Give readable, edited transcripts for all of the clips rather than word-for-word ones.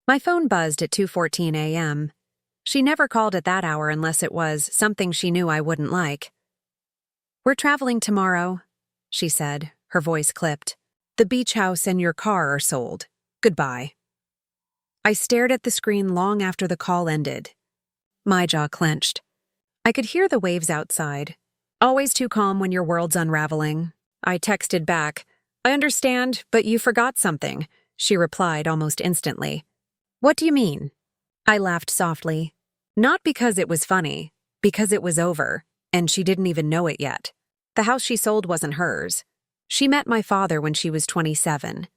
My phone buzzed at 2:14 a.m. She never called at that hour unless it was something she knew I wouldn't like. "We're traveling tomorrow," she said, her voice clipped. "The beach house and your car are sold. Goodbye." I stared at the screen long after the call ended. My jaw clenched. I could hear the waves outside. "Always too calm when your world's unraveling." I texted back. "I understand, but you forgot something," she replied almost instantly. "What do you mean?" I laughed softly. Not because it was funny, because it was over, and she didn't even know it yet. The house she sold wasn't hers. She met my father when she was 27.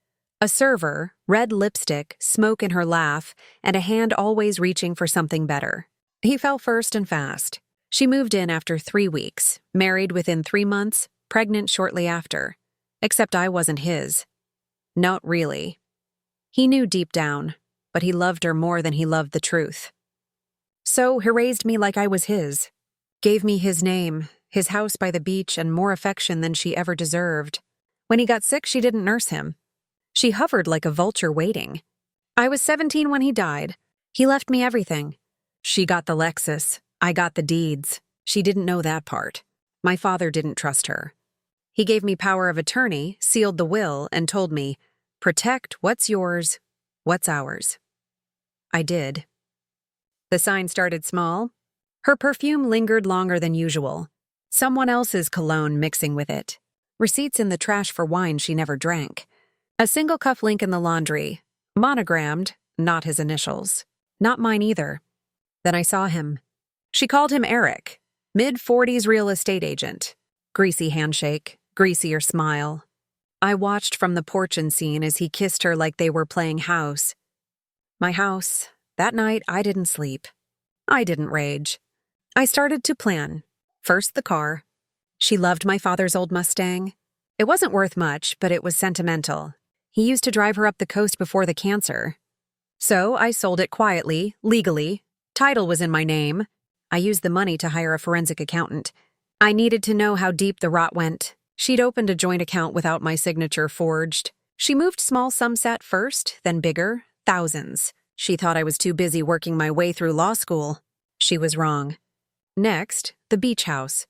A server, red lipstick, smoke in her laugh, and a hand always reaching for something better. He fell first and fast. She moved in after 3 weeks, married within 3 months, pregnant shortly after. Except I wasn't his. Not really. He knew deep down, but he loved her more than he loved the truth. So he raised me like I was his. Gave me his name, his house by the beach, and more affection than she ever deserved. When he got sick, she didn't nurse him. She hovered like a vulture waiting. I was 17 when he died. He left me everything. She got the Lexus. I got the deeds. She didn't know that part. My father didn't trust her. He gave me power of attorney, sealed the will, and told me, "Protect what's yours, what's ours." I did. The sign started small. Her perfume lingered longer than usual. Someone else's cologne mixing with it. Receipts in the trash for wine she never drank. A single cuff link in the laundry. Monogrammed, not his initials. Not mine either. Then I saw him. She called him Eric, mid-40s real estate agent. Greasy handshake, greasier smile. I watched from the porch and seen as he kissed her like they were playing house. My house. That night, I didn't sleep. I didn't rage. I started to plan. First, the car. She loved my father's old Mustang. It wasn't worth much, but it was sentimental. He used to drive her up the coast before the cancer. So I sold it quietly, legally. Title was in my name. I used the money to hire a forensic accountant. I needed to know how deep the rot went. She'd opened a joint account without my signature forged. She moved small sums at first, then bigger, thousands. She thought I was too busy working my way through law school. She was wrong. Next, the beach house.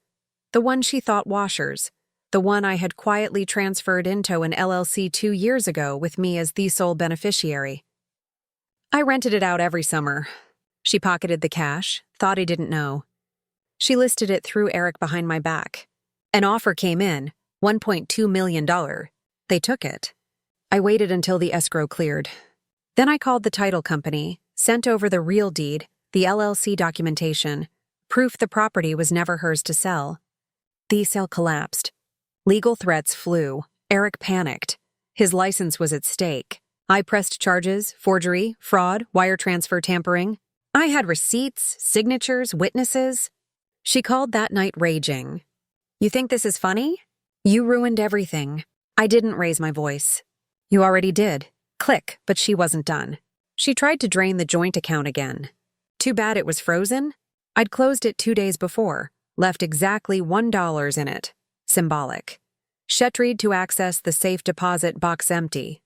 The one she thought washers. The one I had quietly transferred into an LLC 2 years ago with me as the sole beneficiary. I rented it out every summer. She pocketed the cash, thought I didn't know. She listed it through Eric behind my back. An offer came in, $1.2 million. They took it. I waited until the escrow cleared. Then I called the title company, sent over the real deed, the LLC documentation, proof the property was never hers to sell. The sale collapsed. Legal threats flew. Eric panicked. His license was at stake. I pressed charges, forgery, fraud, wire transfer tampering. I had receipts, signatures, witnesses. She called that night raging. "You think this is funny? You ruined everything." I didn't raise my voice. "You already did." Click, but she wasn't done. She tried to drain the joint account again. Too bad it was frozen. I'd closed it 2 days before, left exactly $1 in it. Symbolic. Shettried to access the safe deposit box empty.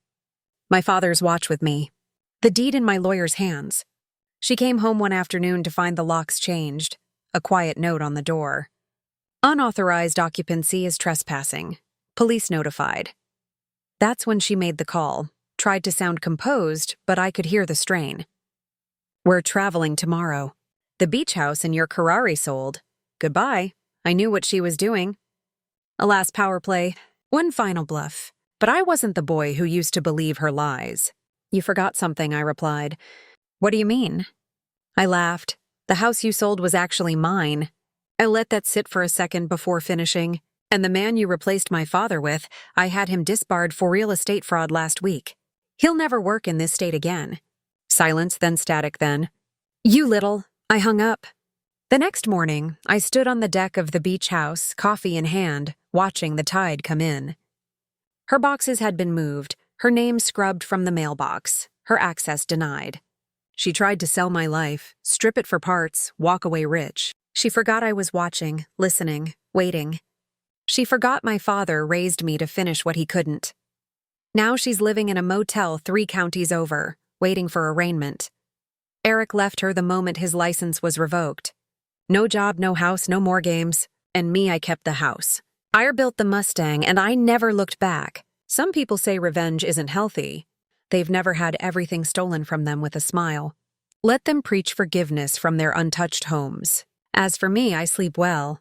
My father's watch with me. The deed in my lawyer's hands. She came home one afternoon to find the locks changed. A quiet note on the door. "Unauthorized occupancy is trespassing. Police notified." That's when she made the call. Tried to sound composed, but I could hear the strain. "We're traveling tomorrow. The beach house and your Ferrari sold. Goodbye." I knew what she was doing. A last power play. One final bluff. But I wasn't the boy who used to believe her lies. "You forgot something," I replied. "What do you mean?" I laughed. "The house you sold was actually mine." I let that sit for a second before finishing. "And the man you replaced my father with, I had him disbarred for real estate fraud last week. He'll never work in this state again." Silence, then static, then. "You little." I hung up. The next morning, I stood on the deck of the beach house, coffee in hand, watching the tide come in. Her boxes had been moved, her name scrubbed from the mailbox, her access denied. She tried to sell my life, strip it for parts, walk away rich. She forgot I was watching, listening, waiting. She forgot my father raised me to finish what he couldn't. Now she's living in a motel 3 counties over, waiting for arraignment. Eric left her the moment his license was revoked. No job, no house, no more games. And me, I kept the house. I built the Mustang, and I never looked back. Some people say revenge isn't healthy. They've never had everything stolen from them with a smile. Let them preach forgiveness from their untouched homes. As for me, I sleep well.